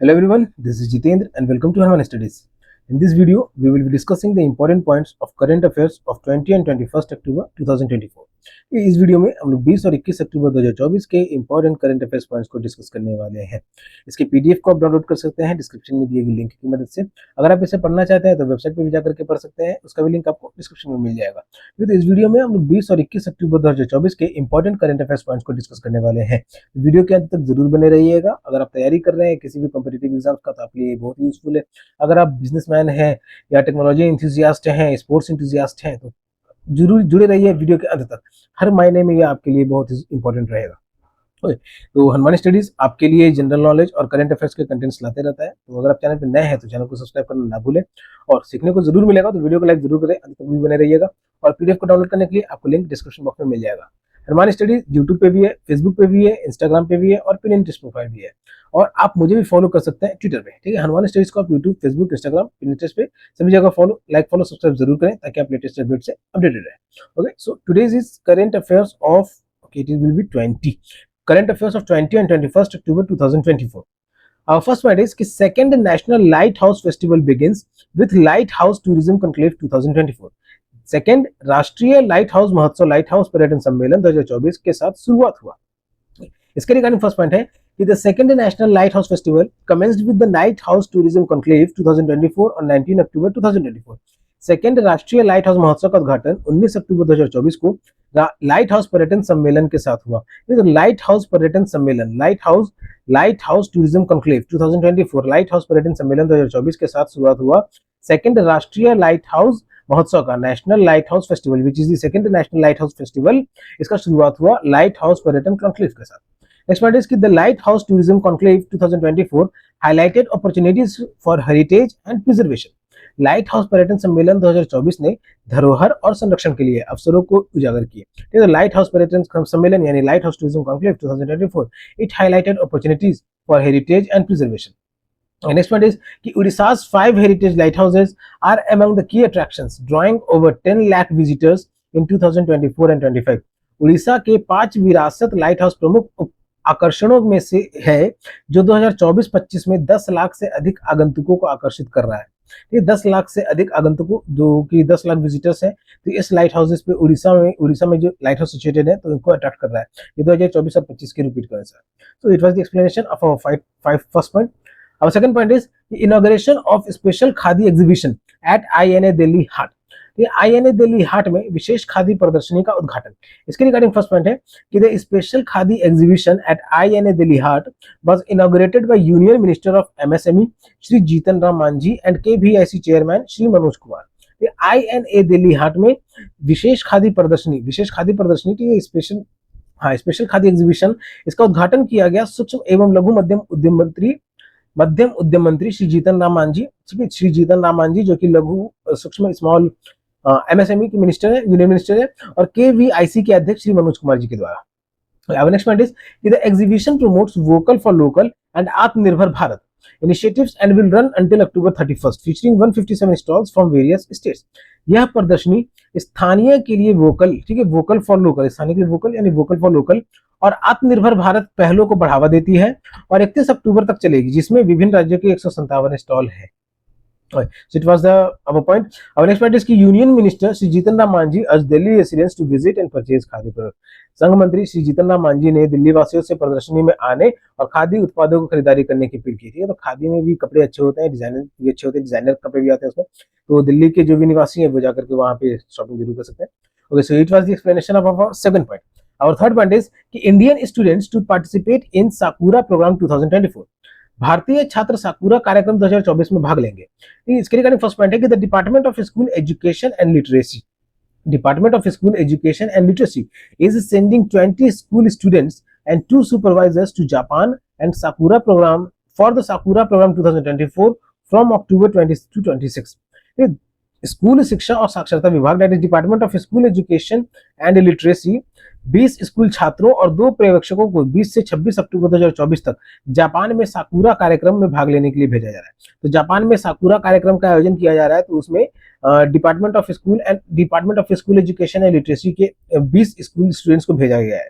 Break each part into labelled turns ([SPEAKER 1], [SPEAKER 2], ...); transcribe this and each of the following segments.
[SPEAKER 1] Hello everyone, this is Jitendra and welcome to Harman Studies. In this video, we will be discussing the important points of current affairs of 20 and 21st October 2024. इस video में हम लोग 20 और 21 अक्टूबर 2024 के important current affairs points को discuss करने वाले हैं। इसके पीडीएफ को आप डाउनलोड कर सकते हैं डिस्क्रिप्शन में दिए गए लिंक की मदद से। अगर आप इसे पढ़ना चाहते हैं तो वेबसाइट पर भी जाकर के पढ़ सकते हैं, उसका भी लिंक आपको डिस्क्रिप्शन में मिल जाएगा। तो इस वीडियो में हम लोग 20 और 21 अक्टूबर 2024 के इंपॉर्टेंट करंट अफेयर्स पॉइंट्स को डिस्कस करने वाले हैं। वीडियो के अंत तक जरूर बने रहिएगा। अगर आप तैयारी कर रहे हैं किसी भी कॉम्पिटिटिव एग्जाम्स का तो आपके लिए बहुत यूजफुल है। अगर आप बिजनेसमैन हैं या टेक्नोलॉजी इंथुजियास्ट हैं, स्पोर्ट्स इंथुजियास्ट हैं तो जरूर जुड़े रहिए वीडियो के अंत तक। हर महीने में ये आपके लिए बहुत ही इंपॉर्टेंट रहेगा। तो हनुमान स्टडीज आपके लिए जनरल नॉलेज और करंट अफेयर्स के कंटेंट्स लाते रहता है। तो अगर आप चैनल पर नए हैं तो चैनल को सब्सक्राइब करना ना भूलें और सीखने को जरूर मिलेगा तो वीडियो को लाइक जरूर करें, अंत तक भी बने रहिएगा। और पीडीएफ को डाउनलोड करने के लिए आपको लिंक डिस्क्रिप्शन बॉक्स में मिल जाएगा। हनुमान स्टडीज यूट्यूब पे भी है, फेसबुक पे भी है, इंस्टाग्राम पे भी है और पिनिंटरेस्ट प्रोफाइल भी है। और आप मुझे भी फॉलो कर सकते हैं ट्विटर पे, ठीक है। हनुमान स्टडीज को आप यूट्यूब, फेसबुक, इंस्टाग्राम, पिनिंटरेस्ट पे सभी जगह फॉलो, लाइक, फॉलो, सब्सक्राइब जरूर करें ताकि आप लेटेस्ट अपडेट से अपडेटेड रहे। Okay, so today's is current affairs of, okay, it will be 20 current affairs of 20 and 21st October 2024. Our first point is कि second National Lighthouse Festival begins with Lighthouse Tourism Conclave 2024. Second राष्ट्रीय light house महोत्सव, light house पर्यटन सम्मेलन 2024 के साथ शुरुआत हुआ। इसके रिगार्डिंग फर्स्ट पॉइंट है कि the second national light house festival commenced with the light house tourism conclave 2024 on 19 October 2024। Second राष्ट्रीय लाइट हाउस महोत्सव का उद्घाटन 19 अक्टूबर 2024 को लाइट हाउस पर्यटन सम्मेलन के साथ हुआ। लाइट हाउस पर्यटन सम्मेलन, light house tourism conclave 2024, light house पर्यटन सम्मेलन 2024 के साथ शुरुआत हुआ सेकेंड राष्ट्रीय लाइट हाउस महोत्सव का, national light house festival which is the second national light house festival. इसका शुरुआत हुआ लाइट हाउस पर्यटन कॉन्क्लेव के साथ। नेक्स्ट पॉइंट इज कि the light house tourism conclave 2024 highlighted opportunities for heritage and preservation. Light house पर्यटन सम्मेलन 2024 ने धरोहर और संरक्षण के लिए अवसरों को उजागर किए। तो लाइट हाउस पर्यटन सम्मेलन यानी light house tourism conclave 2024 it highlighted opportunities for heritage and preservation. Next point is कि Odisha's 5 heritage lighthouses are among the key attractions, drawing over 10 lakh visitors in 2024 and 25. Orissa के 5 विरासत लाइट हाउस प्रमुख आकर्षणों में से है जो 2024-25 में 10 लाख से अधिक आगंतुकों को आकर्षित कर रहा है। ये 10 लाख से अधिक आगंतुकों, जो कि 10 लाख विजिटर्स हैं, तो इस लाइट हाउसेस पे उड़ीसा में जो लाइट हाउस सिचुएटेड है तो इनको अट्रैक्ट कर रहा है। ये 2024 और 25 के रिपीट कर रहा है। So it was the explanation of our five first point. Our second point is the inauguration of special khadi exhibition at INA Delhi Haat. ये INA दिल्ली हाट में विशेष खादी प्रदर्शनी का उद्घाटन। इसके रिगार्डिंग फर्स्ट पॉइंट है कि the special khadi exhibition at INA Delhi Haat was inaugurated by union minister of MSME Shri Jitan Ram Manjhi and KVIC chairman Shri Manoj Kumar. INA Delhi Haat में विशेष खादी प्रदर्शनी की स्पेशल खादी एग्जीबिशन, इसका उद्घाटन किया गया सूक्ष्म एवं लघु मध्यम उद्यम मंत्री श्री जीतन राम मांझी जो कि लघु सूक्ष्म स्मॉल MSME के मिनिस्टर है, यूनियन मिनिस्टर है, और KVIC के अध्यक्ष श्री मनोज कुमार जी के द्वारा। अब नेक्स्ट पॉइंट इज कि the exhibition promotes vocal for local and आत्मनिर्भर Bharat initiatives and will run until October 31st, featuring 157 stalls from various states. यह प्रदर्शनी स्थानीय के लिए वोकल, ठीक है, वोकल फॉर लोकल, स्थानीय के लिए वोकल यानी वोकल फॉर लोकल और आत्मनिर्भर भारत पहलों को बढ़ावा देती है और 31 अक्टूबर तक चलेगी, जिसमें विभिन्न राज्यों के 157 स्टॉल है। So it was our point. Our next point is कि यूनियन मिनिस्टर श्री जीतन राम मांझी आज Delhi residents to visit and purchase khadi product. संघ मंत्री श्री जीतन राम मांझी ने दिल्ली वासियों से प्रदर्शनी में आने और खादी उत्पादों को खरीदारी करने की अपील की थी। तो खादी में भी कपड़े अच्छे होते हैं, डिजाइनर भी अच्छे होते हैं, डिजाइनर कपड़े भी आते हैं उसमें। तो दिल्ली के जो भी निवासी हैं वो जाकर के वहाँ पे शॉपिंग जरूर कर सकते हैं। Okay, so it was the explanation of our second point. Our third point is कि Indian students to participate in Sakura programme 2024। भारतीय छात्र साकुरा कार्यक्रम 2024 में भाग लेंगे। इसके रिगार्डिंग फर्स्ट पॉइंट है कि the department of school education and literacy is sending 20 school students and 2 supervisors to Japan and Sakura programme for the Sakura programme 2024 from October 20 to 26। School शिक्षा और साक्षरता विभाग, that is department of school education and literacy, 20 school छात्रों और 2 पर्यवेक्षकों को 20 से 26 अक्टूबर 2024 तक जापान में साकुरा कार्यक्रम में भाग लेने के लिए भेजा जा रहा है। तो जापान में साकुरा कार्यक्रम का आयोजन किया जा रहा है, तो उसमें department of school education and literacy के 20 स्कूल स्टूडेंट्स को भेजा गया है।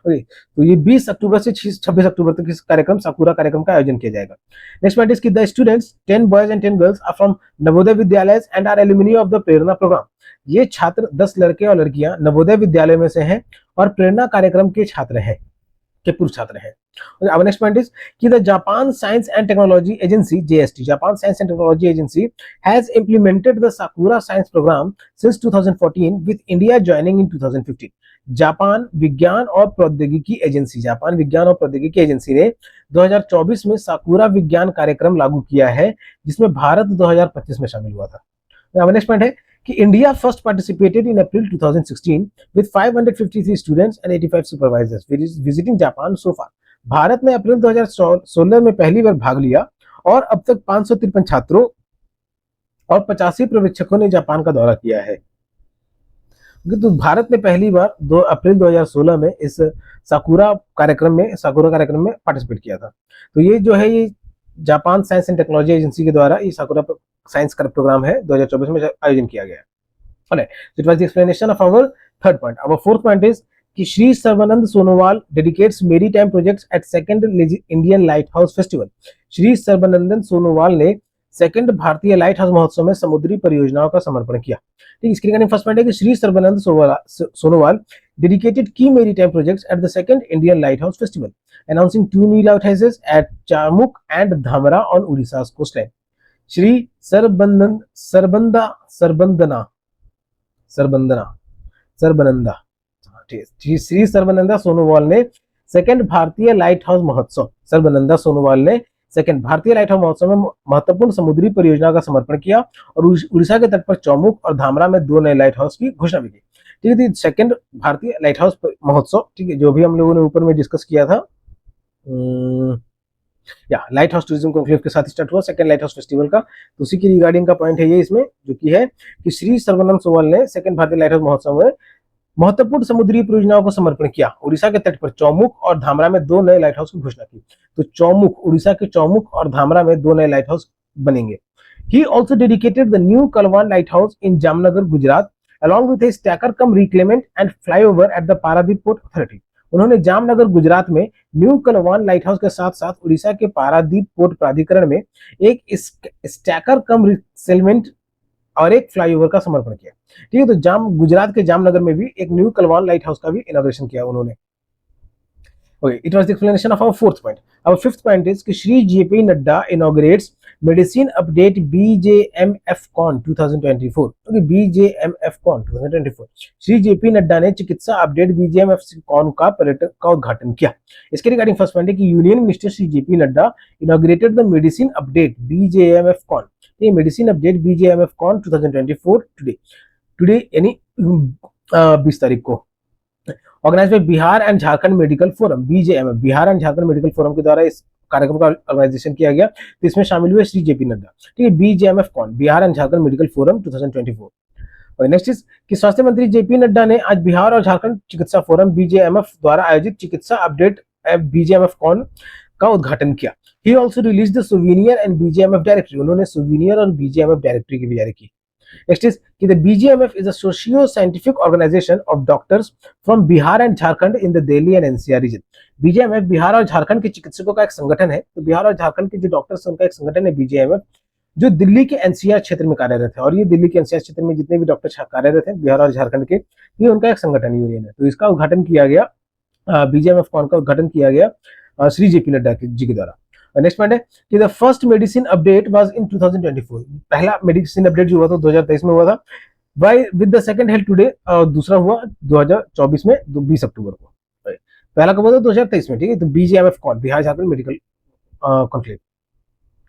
[SPEAKER 1] ओके, तो ये 20 अक्टूबर से 26 अक्टूबर तक इस कार्यक्रम साकुरा कार्यक्रम का आयोजन किया जाएगा। नेक्स्ट पॉइंट इज कि the students 10 boys and 10 girls are from Navodaya Vidyalaya and are alumni of the Prerna programme. ये छात्र 10 लड़के और लड़कियां नवोदय विद्यालय में से हैं और प्रेरणा कार्यक्रम के छात्र हैं, के पूर्व छात्र हैं। Our next point is कि the Japan Science and Technology Agency (JST) Japan Science and Technology Agency has implemented the Sakura Science Program since 2014 with India joining in 2015. Japan विज्ञान और प्रौद्योगिकी एजेंसी, जापान विज्ञान और प्रौद्योगिकी एजेंसी ने 2024 में साकुरा विज्ञान कार्यक्रम लागू किया है, जिसमें भारत 2025 में शामिल हुआ था। Our next point है कि India first participated in April 2016 with 553 students and 85 supervisors visiting Japan so far. भारत ने अप्रैल 2016 में पहली बार भाग लिया और अब तक 553 छात्रों और 85 पर्यवेक्षकों ने जापान का दौरा किया है। तो भारत ने पहली बार 2 अप्रैल 2016 में इस साकुरा कार्यक्रम में पार्टिसिपेट किया था। तो ये जो है ये Japan science and technology agency के द्वारा ये साकुरा साइंस का प्रोग्राम है 2024 में आयोजन किया गया है। It was the explanation of our third point. Our fourth point is कि Shri Sarbananda Sonowal dedicates maritime projects at second Indian lighthouse festival. Shri Sarbanandan Sonowal ने सेकंड भारतीय लाइट हाउस महोत्सव में समुद्री परियोजनाओं का समर्पण किया। ठीक, इसके रिगार्डिंग फर्स्ट पॉइंट है कि श्री सर्बानंद सोनोवाल डेडिकेटेड की maritime projects at the second Indian lighthouse festival announcing 2 new lighthouses at Chamuk and Dhamra on Odisha's coastline. Shri Shri Sarbananda Sonowal ने सेकंड भारतीय लाइट हाउस महोत्सव में महत्वपूर्ण समुद्री परियोजना का समर्पण किया और उड़ीसा के तट पर चौमुख और धामरा में 2 नए लाइट हाउस की घोषणा भी की। ठीक है, सेकंड भारतीय लाइट हाउस महोत्सव, ठीक है, जो भी हम लोगों ने ऊपर में डिस्कस किया था, लाइट हाउस टूरिज्म कॉन्क्लेव के साथ स्टार्ट हुआ सेकंड लाइट हाउस फेस्टिवल का। तो उसी की रिगार्डिंग का पॉइंट है ये इसमें, जो कि है कि श्री सर्बानंद सोनोवाल ने सेकंड भारतीय लाइट हाउस महोत्सव में महत्वपूर्ण समुद्री परियोजनाओं को समर्पण किया। उड़ीसा के तट पर चौमुख और धामरा में 2 नए लाइट हाउस की घोषणा की। तो चौमुख, उड़ीसा के चौमुख और धामरा में 2 नए लाइट हाउस बनेंगे। He also dedicated the new Kalwan lighthouse in Jamnagar, Gujarat, along with a stacker cum reclaimant and flyover at the Paradip Port Authority. उन्होंने जामनगर गुजरात में न्यू कलवान लाइट हाउस के साथ साथ उड़ीसा के पारादीप पोर्ट प्राधिकरण में एक स्टैकर कम रिसेलमेंट और एक फ्लाईओवर का समर्पण किया। ठीक है, तो गुजरात के जामनगर में भी एक न्यू कलवान लाइट हाउस का भी इनॉग्रेशन किया उन्होंने। Okay, it was the explanation of our fourth point. Our fifth point is कि Shri JP Nadda inaugurates Medicine Update BJMFCon 2024. Okay, BJMFCon 2024. Shri JP Nadda ने चिकित्सा अपडेट BJMFCon का पर्यटक का उद्घाटन किया। इसके रिगार्डिंग फर्स्ट पॉइंट है कि union minister Shri JP Nadda inaugurated the Medicine Update BJMFCon. ये मेडिसिन अपडेट BJMFCon 2024 टुडे यानी 20 तारीख को organise by Bihar and Jharkhand medical forum, BJMF, Bihar and Jharkhand medical forum के द्वारा इस कार्यक्रम का ऑर्गेनाइजेशन किया गया। तो इसमें शामिल हुए श्री JP नड्डा। ठीक है, BJMFCon, Bihar and Jharkhand medical forum 2024। और नेक्स्ट इज कि स्वास्थ्य मंत्री JP नड्डा ने आज बिहार और झारखंड चिकित्सा फोरम BJMF द्वारा आयोजित चिकित्सा अपडेट BJMFCon का उद्घाटन किया। He also released the souvenir and BJMF directory. उन्होंने souvenir और BJMF directory की भी जारी की। Next is कि the BJMF is a socio-scientific organization of doctors from Bihar and Jharkhand in the Delhi and NCR region. BJMF Bihar और झारखंड के चिकित्सकों का एक संगठन है। तो बिहार और झारखंड के जो डॉक्टर्स उनका एक संगठन है BJMF, जो दिल्ली के NCR क्षेत्र में कार्यरत है। और ये दिल्ली के NCR क्षेत्र में जितने भी डॉक्टर कार्यरत हैं बिहार और झारखंड के, ये उनका एक संगठन यूनियन है। तो इसका उद्घाटन किया गया, BJMFCon का उद्घाटन किया गया श्री JP नड्डा जी के द्वारा। नेक्स्ट पॉइंट है कि the first medicine update was in 2024। पहला मेडिसिन अपडेट जो हुआ था 2023 में हुआ था। By with the second held today, दूसरा हुआ 2024 में 20 अक्टूबर को। पहला कब हुआ था 2023 में। ठीक है, तो BJMFCon, Bihar Jharkhand medical conclave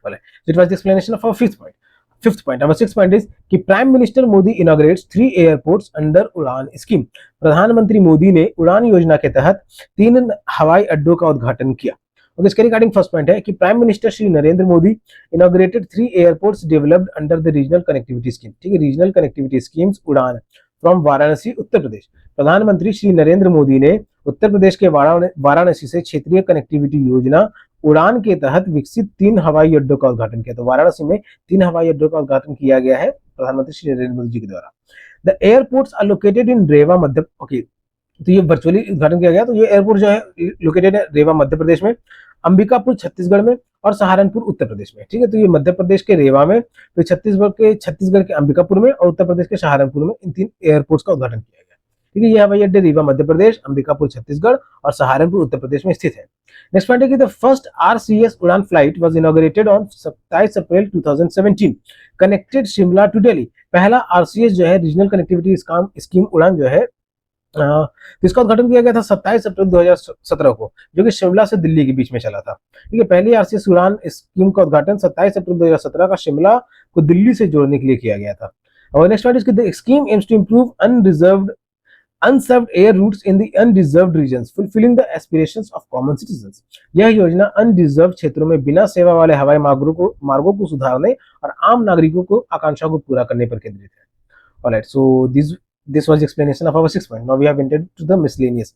[SPEAKER 1] वाला। It was the explanation of our fifth point. Our sixth point is कि prime minister Modi inaugurates 3 airports under Udan scheme. प्रधानमंत्री मोदी ने उड़ान योजना के तहत 3 हवाई अड्डों का उद्घाटन किया। और इसके रिगार्डिंग फर्स्ट पॉइंट है कि prime minister Shri Narendra Modi inaugurated 3 airports developed under the regional connectivity scheme. ठीक है, रीजनल कनेक्टिविटी स्कीम्स उड़ान फ्रॉम वाराणसी उत्तर प्रदेश। प्रधानमंत्री श्री नरेंद्र मोदी ने उत्तर प्रदेश के वाराणसी से क्षेत्रीय कनेक्टिविटी योजना उड़ान के तहत विकसित 3 हवाई अड्डों का उद्घाटन किया। तो वाराणसी में 3 हवाई अड्डों का उद्घाटन किया गया है प्रधानमंत्री श्री नरेंद्र मोदी जी के द्वारा। The airports are located in Rewa Madhya तो ये वर्चुअली उद्घाटन किया गया। तो ये एयरपोर्ट जो है लोकेटेड है रेवा मध्य प्रदेश में, अंबिकापुर छत्तीसगढ़ में और सहारनपुर उत्तर प्रदेश में। ठीक है, तो ये मध्य प्रदेश के रेवा में, फिर छत्तीसगढ़ के अंबिकापुर में और उत्तर प्रदेश के सहारनपुर में इन 3 एयरपोर्ट्स का उद्घाटन किया गया। ठीक है, ये हवाई अड्डे रीवा मध्य प्रदेश, अंबिकापुर छत्तीसगढ़ और सहारनपुर उत्तर प्रदेश में स्थित है। नेक्स्ट पॉइंट है कि the first RCS Udan flight was inaugurated on 27 April 2017 connected Shimla to Delhi. पहला आरसीएस जो है रीजनल कनेक्टिविटी स्कीम उड़ान जो है तो इसका उद्घाटन किया गया था 27 अप्रैल 2017 को, जो कि शिमला से दिल्ली के बीच में चला था। ठीक है, पहली आरसीएस उड़ान स्कीम का उद्घाटन 27 अप्रैल 2017 का शिमला को दिल्ली से जोड़ने के लिए किया गया था। और next point is the scheme aims to improve unserved air routes in the undeserved regions, fulfilling the aspirations of common citizens। यह योजना अनडिजर्व क्षेत्रों में बिना सेवा वाले हवाई मार्गों को सुधारने और आम नागरिकों को आकांक्षाओं को पूरा करने पर केंद्रित है। Alright, so this was the explanation of our 6th point. Now we have entered to the miscellaneous.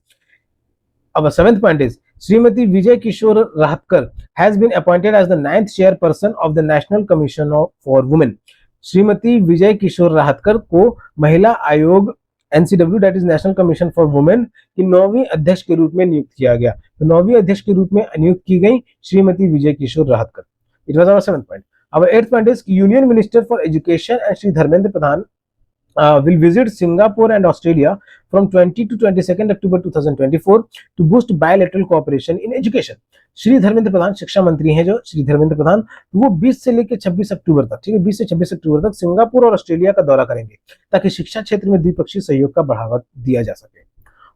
[SPEAKER 1] Our 7th point is Srimati Vijay Kishore Rahatkar has been appointed as the 9th chairperson of the National Commission for Women। Shrimati Vijay Kishore Rahatkar को महिला आयोग NCW that is national commission for women की 9वीं अध्यक्ष के रूप में नियुक्त किया गया। तो 9वीं अध्यक्ष के रूप में नियुक्त की गई Shrimati Vijay Kishore Rahatkar. It was our 7th point. Our 8th point is union minister for education and Shri Dharmendra Pradhan will visit Singapore and Australia from 20 to 22nd October 2024 to boost bilateral cooperation in education। Shri Dharmendra Pradhan शिक्षा मंत्री हैं जो श्री धर्मेंद्र प्रधान, वो 20 से लेकर 26 अक्टूबर तक, ठीक है, 20 से 26 अक्टूबर तक सिंगापुर और ऑस्ट्रेलिया का दौरा करेंगे ताकि शिक्षा क्षेत्र में द्विपक्षीय सहयोग का बढ़ावा दिया जा सके।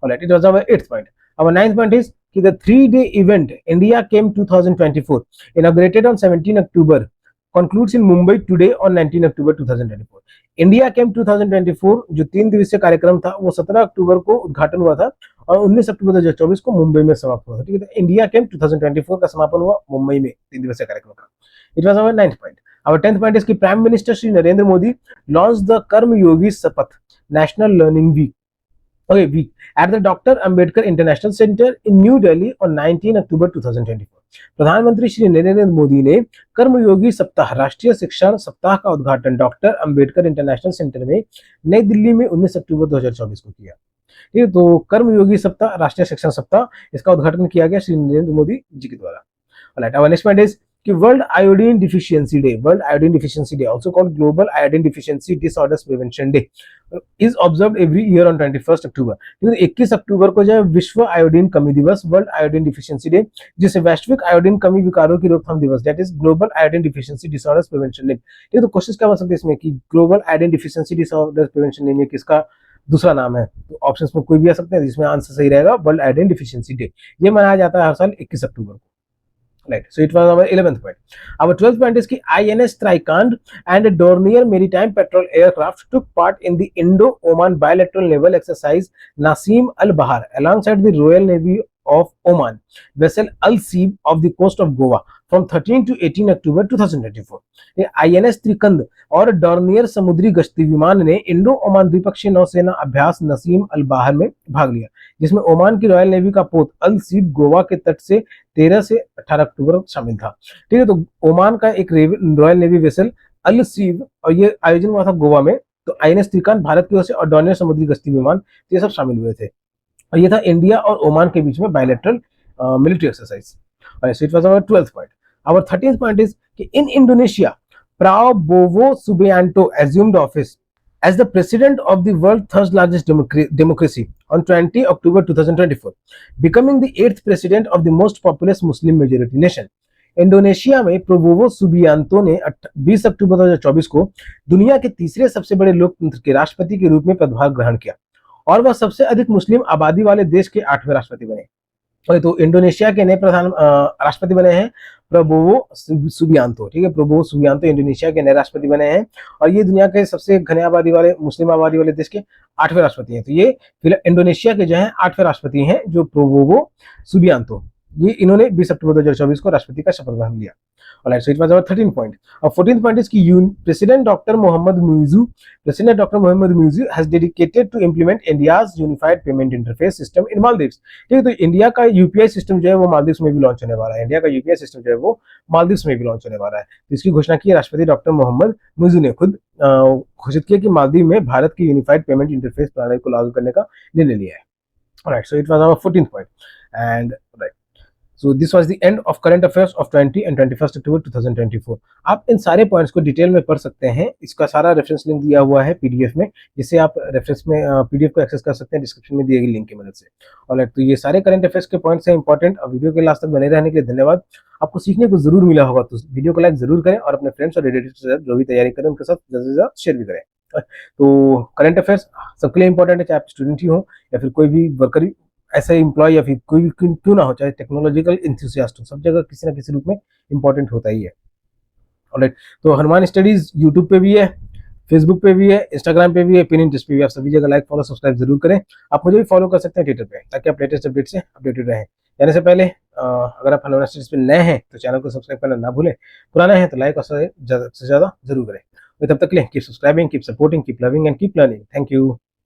[SPEAKER 1] Alright, it was our 8th point. Our 9th point is कि the 3-day event India Came 2024 inaugurated on 17 October concludes in Mumbai today on 19 October 2024। India camp 2024 जो 3 दिवसीय कार्यक्रम था वो 17 अक्टूबर को उद्घाटन हुआ था और 19 अक्टूबर 2024 को मुंबई में समाप्त हुआ था। ठीक है, तो इंडिया कैंप 2024 का समापन हुआ मुंबई में 3 दिवसीय कार्यक्रम का। It was our 9th point. Our 10th point is कि prime minister Shri Narendra Modi launch the Karma Yogi Shapath national learning week at the Dr. Ambedkar International Center in New Delhi on 19 October 2024। प्रधानमंत्री श्री नरेंद्र मोदी ने कर्मयोगी सप्ताह राष्ट्रीय शिक्षण सप्ताह का उद्घाटन डॉक्टर अंबेडकर इंटरनेशनल सेंटर में नई दिल्ली में 19 अक्टूबर 2024 को किया। ठीक है, तो कर्मयोगी सप्ताह राष्ट्रीय शिक्षण सप्ताह इसका उद्घाटन किया गया श्री नरेंद्र मोदी जी के द्वारा। Alright, our next point is कि world iodine deficiency day also called global iodine deficiency disorders prevention day is observed every year on 21 अक्टूबर। 21 अक्टूबर को जो है विश्व आयोडीन कमी दिवस, वर्ल्ड आयोडीन डिफिशियंसी डे, जिसे वैश्विक आयोडीन कमी विकारों की रोकथाम दिवस that is global iodine deficiency disorders prevention day. ये तो क्वेश्चन क्या बन सकते हैं इसमें कि global iodine deficiency disorders prevention day में किसका दूसरा नाम है, तो ऑप्शंस में कोई भी आ सकते हैं, जिसमें आंसर सही रहेगा वर्ल्ड आयोडीन डिफिशियंसी डे। ये मनाया जाता है हर साल 21 अक्टूबर को। Right, so it was our 11th point. Our 12th point is कि INS Trikand and Dornier maritime patrol aircraft took part in the Indo-Oman bilateral naval exercise Nasim Al-Bahar alongside the Royal Navy of Oman vessel Al-Seeb of the coast of Goa from 13 to 18 अक्टूबर 2024। ये INS त्रिकंद और Dornier समुद्री गश्ती विमान ने Indo Oman द्विपक्षीय नौसेना अभ्यास नसीम अल बाहर में भाग लिया, जिसमें ओमान की रॉयल नेवी का पोत अल सीब गोवा के तट से 13 से 18 अक्टूबर शामिल था। ठीक है, तो ओमान का एक रॉयल नेवी वेसल अल सीब और ये आयोजन हुआ था गोवा में। तो INS त्रिकंद भारत की ओर से और डॉर्नियर समुद्री गश्ती विमान ये सब शामिल हुए थे और ये था इंडिया और ओमान के बीच में bilateral military exercise. So it was our 12th point. Our 13th point is कि in Indonesia Prabowo Subianto assumed office as the president of the world's third largest democracy on 20 October 2024, becoming the 8th president of the most populous Muslim majority nation। Indonesia में Prabowo Subianto ने 20 अक्टूबर 2024 को दुनिया के तीसरे सबसे बड़े लोकतंत्र के राष्ट्रपति के रूप में पदभार ग्रहण किया और वह सबसे अधिक मुस्लिम आबादी वाले देश के 8वें राष्ट्रपति बने। तो इंडोनेशिया के नए प्रधान राष्ट्रपति बने हैं प्रबोवो सुबियांतो। ठीक है, प्रबोवो सुबियांतो इंडोनेशिया के नए राष्ट्रपति बने हैं और ये दुनिया के सबसे घने आबादी वाले मुस्लिम आबादी वाले देश के 8वें राष्ट्रपति हैं। तो ये इंडोनेशिया के जो है 8वें राष्ट्रपति हैं जो प्रोबोवो सुबियांतो, ये इन्होंने 20 अक्टूबर 2024 को राष्ट्रपति का शपथ ग्रहण लिया। Alright, so it was our 13th point. Our 14th point is कि President Dr. Mohammad Muizzu has dedicated to implement India's unified payment interface system in Maldives। ठीक है, तो इंडिया का यूपीआई सिस्टम जो है वो मालदीव्स में भी लॉन्च होने वाला है। इंडिया का यूपीआई सिस्टम जो है वो मालदीव्स में भी लॉन्च होने वाला है। तो इसकी घोषणा की राष्ट्रपति डॉक्टर मोहम्मद मुइज़्ज़ू ने खुद घोषित किया कि मालदीव में भारत की यूनिफाइड पेमेंट इंटरफेस प्रणाली को लागू करने का निर्णय लिया है। Alright, so it was our 14th point. And right, so this was the end of current affairs of 20 and 21st October 2024. आप इन सारे पॉइंट्स को डिटेल में पढ़ सकते हैं, इसका सारा रेफरेंस लिंक दिया हुआ है पीडीएफ में, जिससे आप रेफरेंस में पीडीएफ को एक्सेस कर सकते हैं डिस्क्रिप्शन में दिए गए लिंक की मदद से। ऑलराइट, तो ये सारे करंट अफेयर्स के पॉइंट्स हैं इंपॉर्टेंट, और वीडियो के लास्ट तक बने रहने के लिए धन्यवाद। आपको सीखने को जरूर मिला होगा, तो वीडियो को लाइक जरूर करें और अपने फ्रेंड्स और रिलेटिव के साथ जो भी तैयारी करें उनके साथ ज़्यादा से ज़्यादा शेयर भी करें। तो करंट अफेयर्स सबके लिए इंपॉर्टेंट है, चाहे आप स्टूडेंट ही हो या फिर कोई भी वर्कर, ऐसा एम्प्लॉय या फिर कोई भी क्यों ना हो, चाहे टेक्नोलॉजिकल इंथुसियास्ट हो, सब जगह किसी ना किसी रूप में इंपॉर्टेंट होता ही है। ऑलराइट, तो हनुमान स्टडीज यूट्यूब पे भी है, फेसबुक पे भी है, इंस्टाग्राम पे भी है, पिनिंटरेस्ट पे भी है। आप सभी जगह लाइक फॉलो सब्सक्राइब जरूर करें। आप मुझे भी फॉलो कर सकते हैं ट्विटर पे, ताकि आप लेटेस्ट अपडेट से अपडेटेड रहें। जाने से पहले अगर आप हनुमान स्टडीज पे नए हैं तो चैनल को सब्सक्राइब करना ना भूलें, पुराना है तो लाइक और ज़्यादा से ज़्यादा जरूर करें। तब तक के लिए keep subscribing, keep supporting, keep loving and keep learning. Thank you.